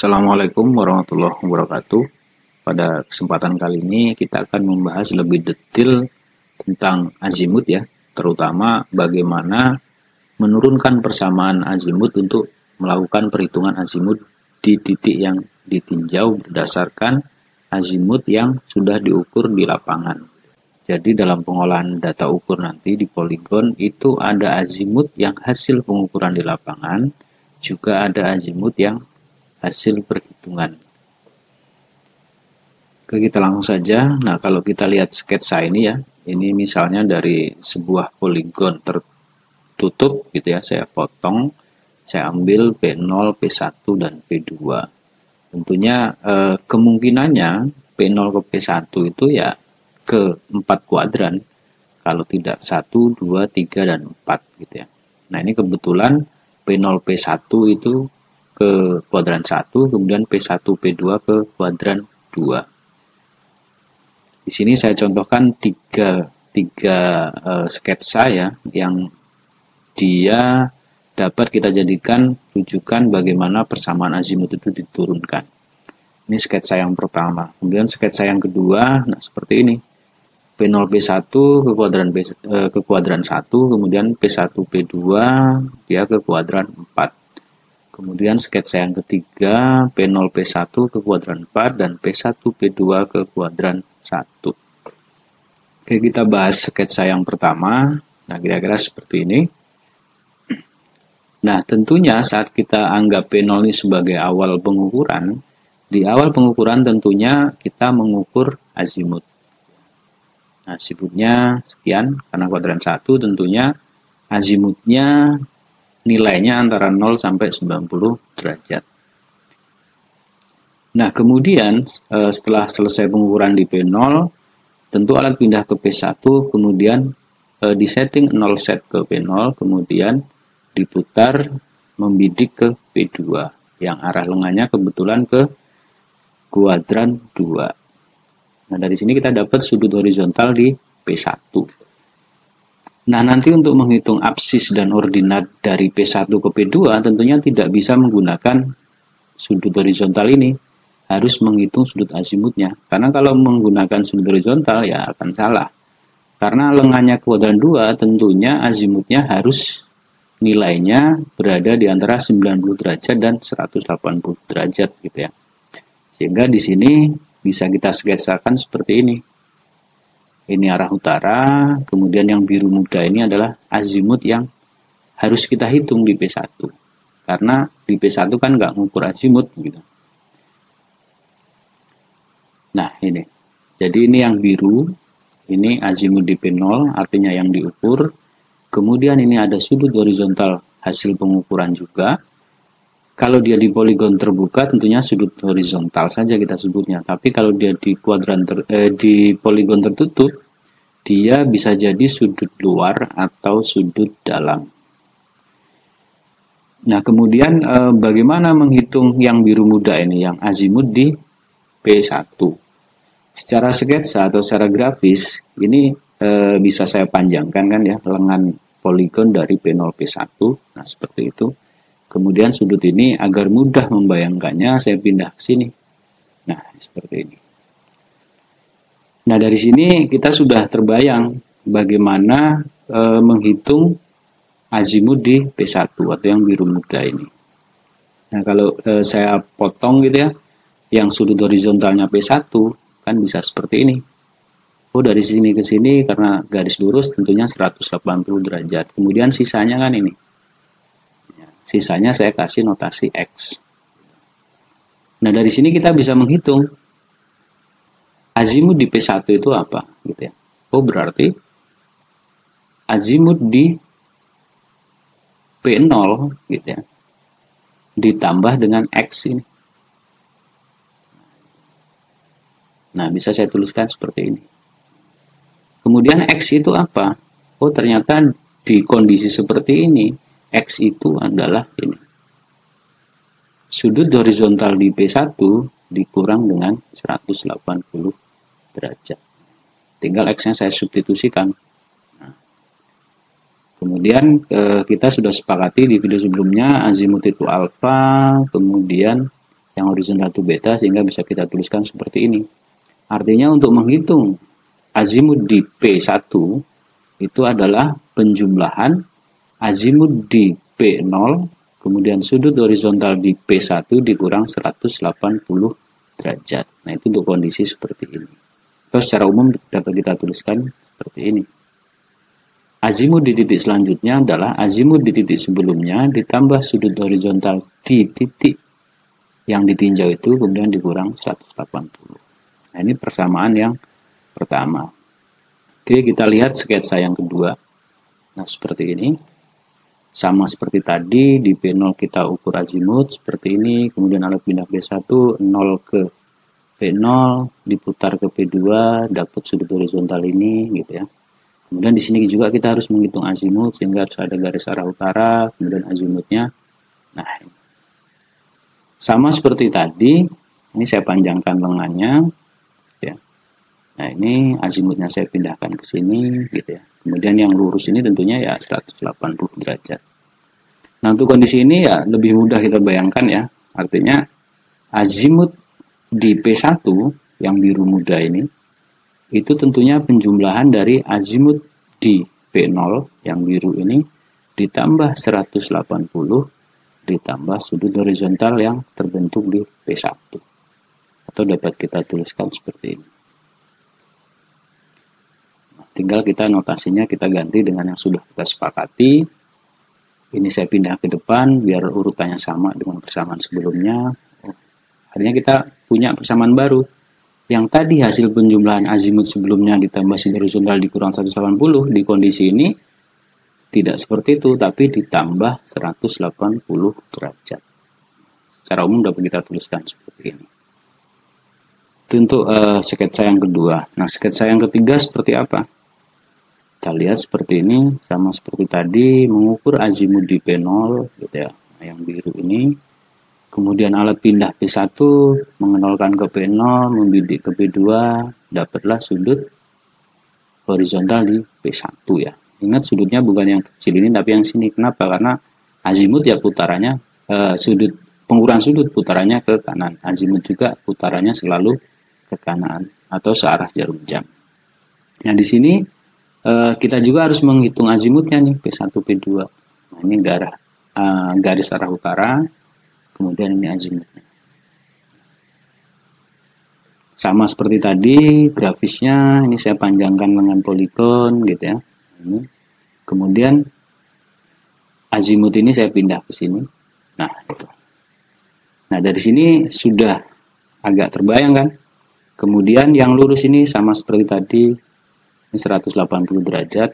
Assalamualaikum warahmatullahi wabarakatuh. Pada kesempatan kali ini kita akan membahas lebih detail tentang azimut ya, terutama bagaimana menurunkan persamaan azimut untuk melakukan perhitungan azimut di titik yang ditinjau berdasarkan azimut yang sudah diukur di lapangan. Jadi dalam pengolahan data ukur nanti di poligon itu ada azimut yang hasil pengukuran di lapangan, juga ada azimut yang hasil perhitungan. Oke, kita langsung saja. Nah, kalau kita lihat sketsa ini ya, ini misalnya dari sebuah poligon tertutup gitu ya, saya potong, saya ambil P0, P1 dan P2. Tentunya kemungkinannya P0 ke P1 itu ya ke 4 kuadran, kalau tidak 1, 2, 3 dan 4 gitu ya. Nah, ini kebetulan P0 P1 itu ke kuadran 1, kemudian P1 P2 ke kuadran 2. Di sini saya contohkan tiga sketsa ya, yang dia dapat kita jadikan rujukan bagaimana persamaan azimut itu diturunkan. Ini sketsa yang pertama. Kemudian sketsa yang kedua, nah seperti ini. P0 P1 ke kuadran 1, kemudian P1 P2 dia ke kuadran 4. Kemudian sketsa yang ketiga, P0 P1 ke kuadran 4 dan P1 P2 ke kuadran 1. Oke, kita bahas sketsa yang pertama. Nah, kira-kira seperti ini. Nah, tentunya saat kita anggap P0 ini sebagai awal pengukuran, di awal pengukuran tentunya kita mengukur azimut. Nah, azimutnya sekian, karena kuadran 1 tentunya azimutnya nilainya antara 0 sampai 90 derajat. Nah, kemudian setelah selesai pengukuran di P0, tentu alat pindah ke P1, kemudian disetting 0 set ke P0, kemudian diputar membidik ke P2, yang arah lengannya kebetulan ke kuadran 2. Nah, dari sini kita dapat sudut horizontal di P1. Nah, nanti untuk menghitung absis dan ordinat dari P1 ke P2 tentunya tidak bisa menggunakan sudut horizontal ini. Harus menghitung sudut azimutnya. Karena kalau menggunakan sudut horizontal ya akan salah. Karena lengannya kuadran 2 tentunya azimutnya harus nilainya berada di antara 90 derajat dan 180 derajat gitu ya. Sehingga di sini bisa kita sketsakan seperti ini. Ini arah utara, kemudian yang biru muda ini adalah azimut yang harus kita hitung di P1. Karena di P1 kan nggak ngukur azimut gitu. Nah, ini. Jadi ini yang biru, ini azimut di P0, artinya yang diukur. Kemudian ini ada sudut horizontal hasil pengukuran juga. Kalau dia di poligon terbuka tentunya sudut horizontal saja kita sebutnya. Tapi kalau dia di di poligon tertutup, dia bisa jadi sudut luar atau sudut dalam. Nah, kemudian bagaimana menghitung yang biru muda ini, yang azimut di P1? Secara sketsa atau secara grafis, ini bisa saya panjangkan kan ya, lengan poligon dari P0 P1. Nah, seperti itu. Kemudian sudut ini agar mudah membayangkannya saya pindah ke sini. Nah, seperti ini. Nah, dari sini kita sudah terbayang bagaimana menghitung azimut di P1 atau yang biru muda ini. Nah, kalau saya potong gitu ya, yang sudut horizontalnya P1 kan bisa seperti ini. Oh, dari sini ke sini karena garis lurus tentunya 180 derajat. Kemudian sisanya kan ini. Sisanya saya kasih notasi X. Nah, dari sini kita bisa menghitung azimut di P1 itu apa gitu ya. Oh, berarti azimut di P0 gitu ya, ditambah dengan X ini. Nah, bisa saya tuliskan seperti ini. Kemudian X itu apa? Oh, ternyata di kondisi seperti ini X itu adalah ini. Sudut horizontal di P1 dikurang dengan 180 derajat. Tinggal X-nya saya substitusikan. Nah, kemudian kita sudah sepakati di video sebelumnya azimut itu alfa, kemudian yang horizontal itu beta, sehingga bisa kita tuliskan seperti ini. Artinya untuk menghitung azimut di P1 itu adalah penjumlahan azimut di P0 kemudian sudut horizontal di P1 dikurang 180 derajat. Nah, itu untuk kondisi seperti ini. Atau secara umum dapat kita tuliskan seperti ini. Azimut di titik selanjutnya adalah azimut di titik sebelumnya ditambah sudut horizontal di titik yang ditinjau itu kemudian dikurang 180. Nah, ini persamaan yang pertama. Oke, kita lihat sketsa yang kedua. Nah, seperti ini. Sama seperti tadi, di P0 kita ukur azimut seperti ini, kemudian alat pindah P1 0 ke P0, diputar ke P2, dapat sudut horizontal ini gitu ya. Kemudian di sini juga kita harus menghitung azimut sehingga harus ada garis arah utara, kemudian azimutnya. Nah, sama seperti tadi, ini saya panjangkan lengannya ya. Nah, ini azimutnya saya pindahkan ke sini gitu ya. Kemudian yang lurus ini tentunya ya 180 derajat. Nah, untuk kondisi ini ya lebih mudah kita bayangkan ya. Artinya azimut di P1 yang biru muda ini itu tentunya penjumlahan dari azimut di P0 yang biru ini ditambah 180 ditambah sudut horizontal yang terbentuk di P1. Atau dapat kita tuliskan seperti ini. Tinggal kita notasinya kita ganti dengan yang sudah kita sepakati. Ini saya pindah ke depan biar urutannya sama dengan persamaan sebelumnya. Akhirnya kita punya persamaan baru. Yang tadi hasil penjumlahan azimut sebelumnya ditambah sudut horizontal dikurang 180, di kondisi ini tidak seperti itu, tapi ditambah 180 derajat. Secara umum dapat kita tuliskan seperti ini. Itu untuk sketsa yang kedua. Nah, sketsa yang ketiga seperti apa? Kita lihat seperti ini, sama seperti tadi, mengukur azimut di P0 gitu ya, yang biru ini. Kemudian alat pindah P1 mengenolkan ke P0, membidik ke P2, dapatlah sudut horizontal di P1 ya. Ingat sudutnya bukan yang kecil ini tapi yang sini. Kenapa? Karena azimut ya putarannya pengukuran sudut putarannya ke kanan. Azimut juga putarannya selalu ke kanan atau searah jarum jam. Nah, di sini kita juga harus menghitung azimutnya nih P1, P2. Nah, ini garis arah utara, kemudian ini azimutnya. Sama seperti tadi grafisnya, ini saya panjangkan lengan poligon gitu ya. Ini. Kemudian azimut ini saya pindah ke sini. Nah, itu. Nah, dari sini sudah agak terbayang kan? Kemudian yang lurus ini sama seperti tadi. Ini 180 derajat.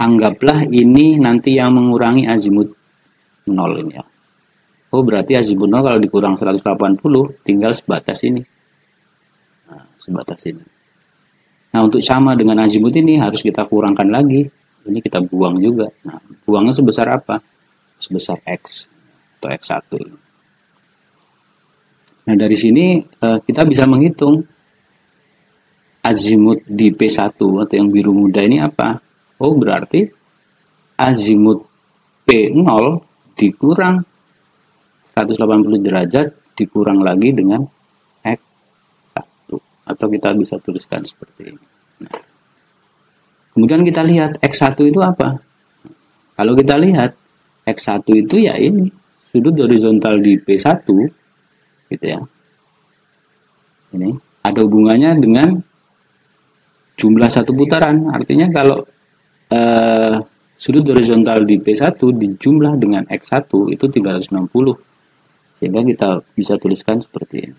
Anggaplah ini nanti yang mengurangi azimut 0 ini ya. Oh, berarti azimut 0 kalau dikurang 180 tinggal sebatas ini. Nah, sebatas ini. Nah, untuk sama dengan azimut ini harus kita kurangkan lagi. Ini kita buang juga. Nah, buangnya sebesar apa? Sebesar X atau X1. Nah, dari sini kita bisa menghitung azimut di P1 atau yang biru muda ini apa? Oh, berarti azimut P0 dikurang 180 derajat dikurang lagi dengan X1. Atau kita bisa tuliskan seperti ini. Nah, kemudian kita lihat X1 itu apa? Kalau kita lihat X1 itu ya ini sudut horizontal di P1 gitu ya. Ini ada hubungannya dengan jumlah satu putaran. Artinya kalau sudut horizontal di P1 dijumlah dengan X1 itu 360. Sehingga kita bisa tuliskan seperti ini.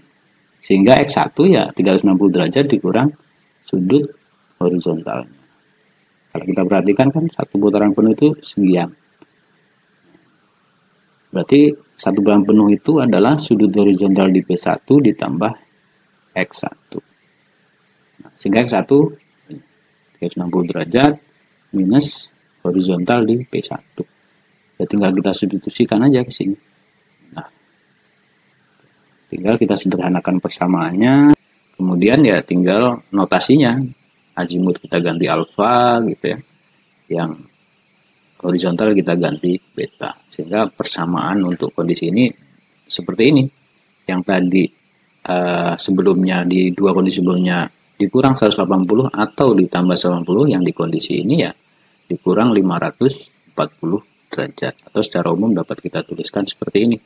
Sehingga X1 ya 360 derajat dikurang sudut horizontalnya. Kalau kita perhatikan kan satu putaran penuh itu sekian. Berarti satu putaran penuh itu adalah sudut horizontal di P1 ditambah X1. Nah, sehingga X1 360 derajat minus horizontal di P1. Ya tinggal kita substitusikan aja ke sini. Nah, tinggal kita sederhanakan persamaannya. Kemudian ya tinggal notasinya. Azimut kita ganti alfa gitu ya. Yang horizontal kita ganti beta. Sehingga persamaan untuk kondisi ini seperti ini. yang tadi sebelumnya di dua kondisi sebelumnya dikurang 180 atau ditambah 90, yang di kondisi ini ya dikurang 540 derajat, atau secara umum dapat kita tuliskan seperti ini.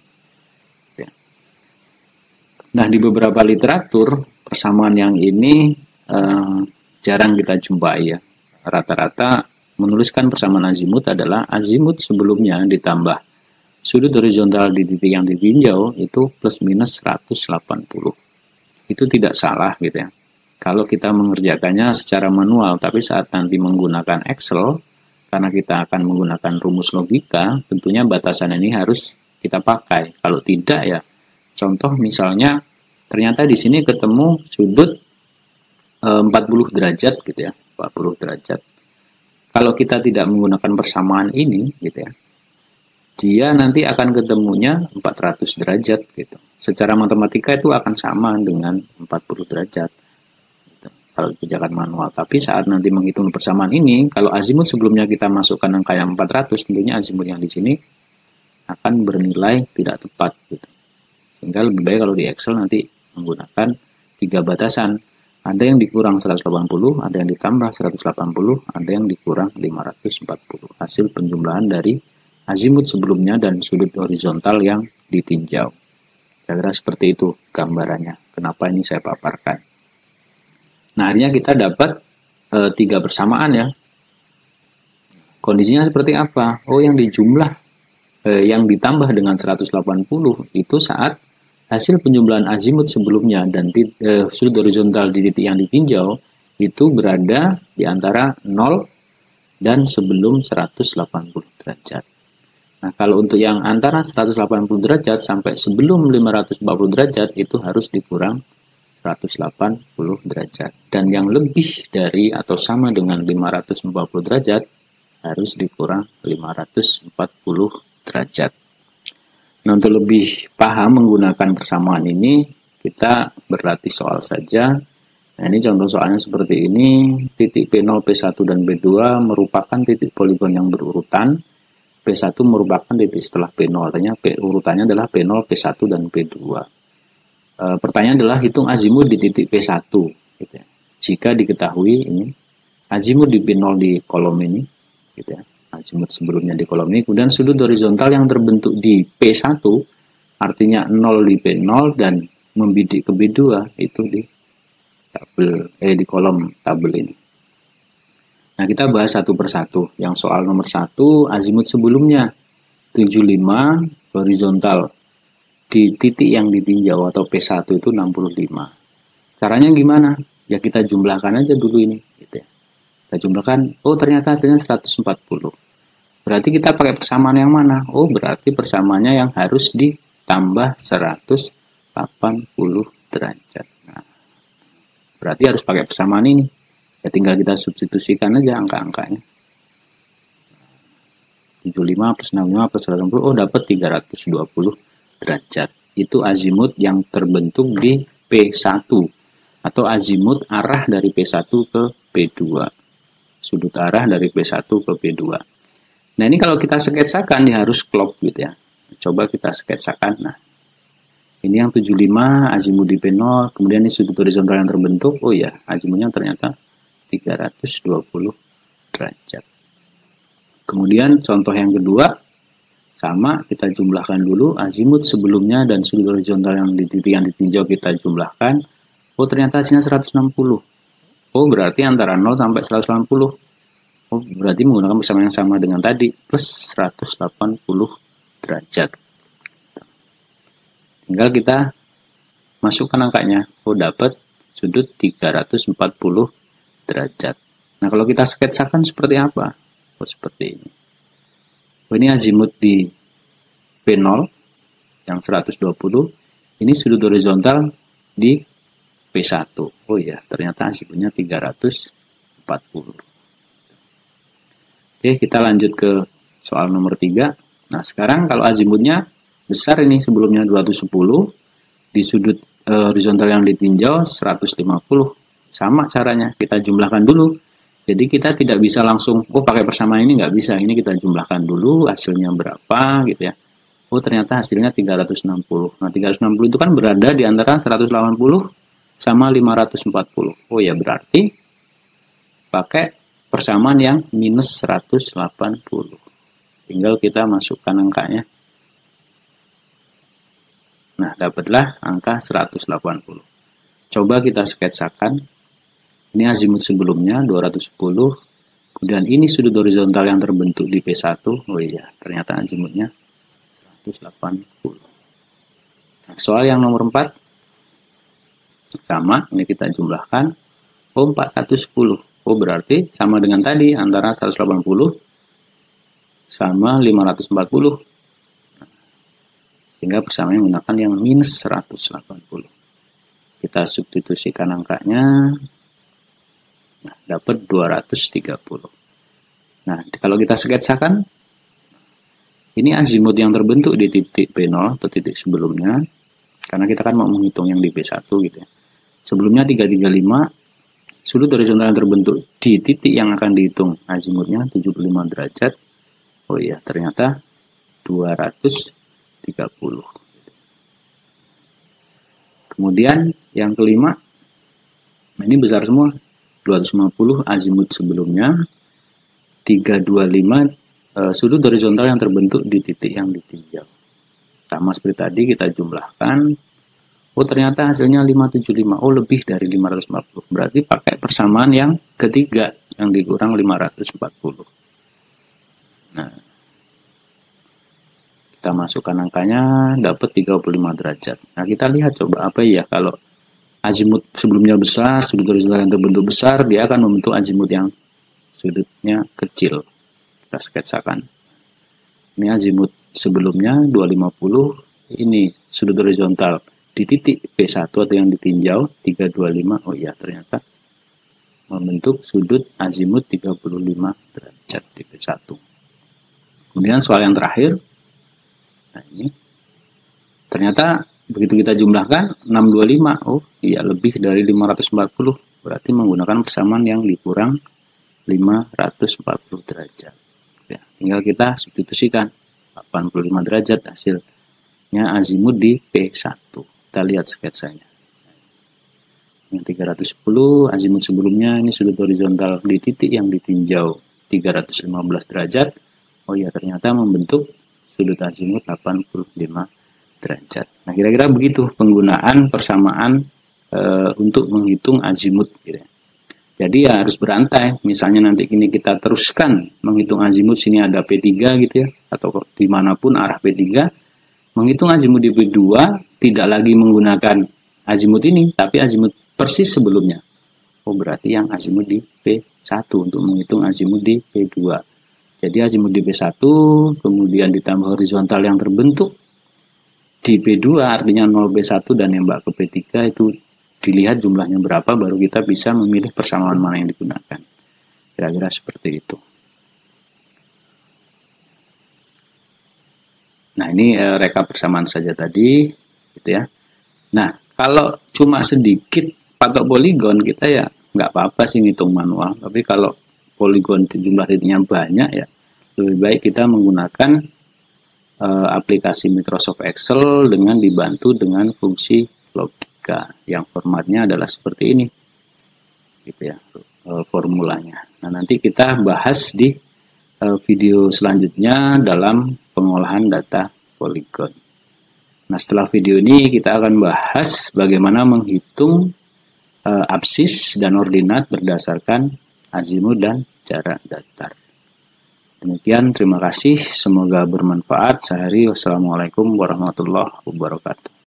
Nah, di beberapa literatur persamaan yang ini jarang kita jumpai ya. Rata-rata menuliskan persamaan azimut adalah azimut sebelumnya ditambah sudut horizontal di titik yang ditinjau itu plus minus 180. Itu tidak salah gitu ya. Kalau kita mengerjakannya secara manual, tapi saat nanti menggunakan Excel, karena kita akan menggunakan rumus logika, tentunya batasan ini harus kita pakai. Kalau tidak ya, contoh misalnya ternyata di sini ketemu sudut 40 derajat gitu ya, 40 derajat. Kalau kita tidak menggunakan persamaan ini gitu ya, dia nanti akan ketemunya 400 derajat gitu. Secara matematika itu akan sama dengan 40 derajat gitu, kalau dikerjakan manual. Tapi saat nanti menghitung persamaan ini, kalau azimut sebelumnya kita masukkan angka yang 400, tentunya azimut yang di sini akan bernilai tidak tepat gitu. Sehingga lebih baik kalau di Excel nanti menggunakan 3 batasan. Ada yang dikurang 180, ada yang ditambah 180, ada yang dikurang 540. Hasil penjumlahan dari azimut sebelumnya dan sudut horizontal yang ditinjau. Kira-kira seperti itu gambarannya. Kenapa ini saya paparkan. Nah, akhirnya kita dapat 3 persamaan ya. Kondisinya seperti apa? Oh, yang dijumlah, yang ditambah dengan 180 itu saat hasil penjumlahan azimut sebelumnya dan sudut horizontal di titik yang ditinjau itu berada di antara 0 dan sebelum 180 derajat. Nah, kalau untuk yang antara 180 derajat sampai sebelum 540 derajat itu harus dikurang 180 derajat. Dan yang lebih dari atau sama dengan 540 derajat harus dikurang 540 derajat. Nah, untuk lebih paham menggunakan persamaan ini, kita berlatih soal saja. Nah, ini contoh soalnya seperti ini. Titik P0, P1, dan P2 merupakan titik poligon yang berurutan. P1 merupakan titik setelah P0, artinya urutannya adalah P0, P1, dan P2. Pertanyaan adalah hitung azimut di titik P1. Gitu ya. Jika diketahui ini azimut di P0 di kolom ini, gitu ya. Azimut sebelumnya di kolom ini, kemudian sudut horizontal yang terbentuk di P1 artinya 0 di P0 dan membidik ke B2 itu di tabel di kolom tabel ini. Nah, kita bahas satu persatu. Yang soal nomor 1, azimut sebelumnya 75, horizontal di titik yang ditinjau atau P1 itu 65. Caranya gimana? Ya kita jumlahkan aja dulu ini gitu ya. Kita jumlahkan, oh ternyata hasilnya 140. Berarti kita pakai persamaan yang mana? Oh, berarti persamaannya yang harus ditambah 180 derajat. Nah, berarti harus pakai persamaan ini. Ya tinggal kita substitusikan aja angka-angkanya. 75 plus 65 plus 180, oh dapat 320 derajat. Itu azimut yang terbentuk di P1 atau azimut arah dari P1 ke P2. Sudut arah dari P1 ke P2. Nah, ini kalau kita sketsakan dia harus klop gitu ya. Coba kita sketsakan. Nah, ini yang 75 azimut di P0, kemudian ini sudut horizontal yang terbentuk. Oh ya, azimutnya ternyata 320 derajat. Kemudian contoh yang kedua sama, kita jumlahkan dulu azimut sebelumnya dan sudut horizontal yang di titik yang ditinjau kita jumlahkan. Oh, ternyata hasilnya 160. Oh, berarti antara 0 sampai 180. Oh, berarti menggunakan persamaan yang sama dengan tadi, plus 180 derajat. Tinggal kita masukkan angkanya. Oh, dapat sudut 340 derajat. Nah, kalau kita sketsakan seperti apa? Oh, seperti ini. Oh, ini azimut di P0 yang 120. Ini sudut horizontal di P1. Oh ya, ternyata azimutnya 340. Oke, kita lanjut ke soal nomor 3. Nah, sekarang kalau azimutnya besar ini sebelumnya 210, di sudut horizontal yang ditinjau 150. Sama caranya, kita jumlahkan dulu. Jadi kita tidak bisa langsung, oh pakai persamaan ini nggak bisa, ini kita jumlahkan dulu hasilnya berapa gitu ya. Oh, ternyata hasilnya 360. Nah, 360 itu kan berada di antara 180 sama 540. Oh ya, berarti pakai persamaan yang minus 180. Tinggal kita masukkan angkanya. Nah, dapatlah angka 180. Coba kita sketsakan. Ini azimut sebelumnya 210. Kemudian ini sudut horizontal yang terbentuk di P1. Oh iya, ternyata azimutnya 180. Nah, soal yang nomor 4 sama, ini kita jumlahkan. Oh, 410. Oh, berarti sama dengan tadi, antara 180 sama 540. Sehingga persamaan menggunakan yang minus 180. Kita substitusikan angkanya. Nah, dapat 230. Nah, kalau kita sketsakan, ini azimut yang terbentuk di titik P0 atau titik sebelumnya. Karena kita kan mau menghitung yang di P1 gitu ya. Sebelumnya 335, sudut horizontal yang terbentuk di titik yang akan dihitung azimutnya 75 derajat. Oh iya, ternyata 230. Kemudian yang kelima, ini besar semua. 250 azimut sebelumnya, 325 sudut horizontal yang terbentuk di titik yang ditinjau. Sama seperti tadi kita jumlahkan. Oh, ternyata hasilnya 575. Oh, lebih dari 540. Berarti pakai persamaan yang ketiga yang dikurang 540. Nah, kita masukkan angkanya, dapat 35 derajat. Nah, kita lihat coba apa ya kalau azimut sebelumnya besar, sudut horizontal yang terbentuk besar, dia akan membentuk azimut yang sudutnya kecil. Kita sketsakan. Ini azimut sebelumnya 250, ini sudut horizontal di titik P1 atau yang ditinjau 325. Oh ya, ternyata membentuk sudut azimut 35 derajat di P1. Kemudian soal yang terakhir. Nah, ini ternyata begitu kita jumlahkan 625. Oh iya, lebih dari 540. Berarti menggunakan persamaan yang dikurang 540 derajat. Ya, tinggal kita substitusikan 85 derajat hasilnya azimut di P1. Kita lihat sketsanya. Yang 310 azimut sebelumnya, ini sudut horizontal di titik yang ditinjau 315 derajat. Oh ya, ternyata membentuk sudut azimut 85 derajat. Nah, kira-kira begitu penggunaan persamaan untuk menghitung azimut gitu ya. Jadi ya harus berantai. Misalnya nanti ini kita teruskan menghitung azimut, sini ada P3 gitu ya, atau dimanapun arah P3, menghitung azimut di P2 tidak lagi menggunakan azimut ini, tapi azimut persis sebelumnya. Oh, berarti yang azimut di P1 untuk menghitung azimut di P2. Jadi azimut di P1 kemudian ditambah horizontal yang terbentuk di P2, artinya 0 P1 dan nembak ke P3, itu dilihat jumlahnya berapa, baru kita bisa memilih persamaan mana yang digunakan. Kira-kira seperti itu. Nah, ini rekap persamaan saja tadi, gitu ya. Nah, kalau cuma sedikit patok poligon, kita ya nggak apa-apa sih ngitung manual. Tapi kalau poligon jumlah titiknya banyak ya, lebih baik kita menggunakan aplikasi Microsoft Excel dengan dibantu dengan fungsi logika yang formatnya adalah seperti ini, gitu ya, formulanya. Nah, nanti kita bahas di video selanjutnya dalam pengolahan data poligon. Nah, setelah video ini kita akan bahas bagaimana menghitung absis dan ordinat berdasarkan azimut dan jarak datar. Demikian, terima kasih. Semoga bermanfaat. Sehari, wassalamualaikum warahmatullahi wabarakatuh.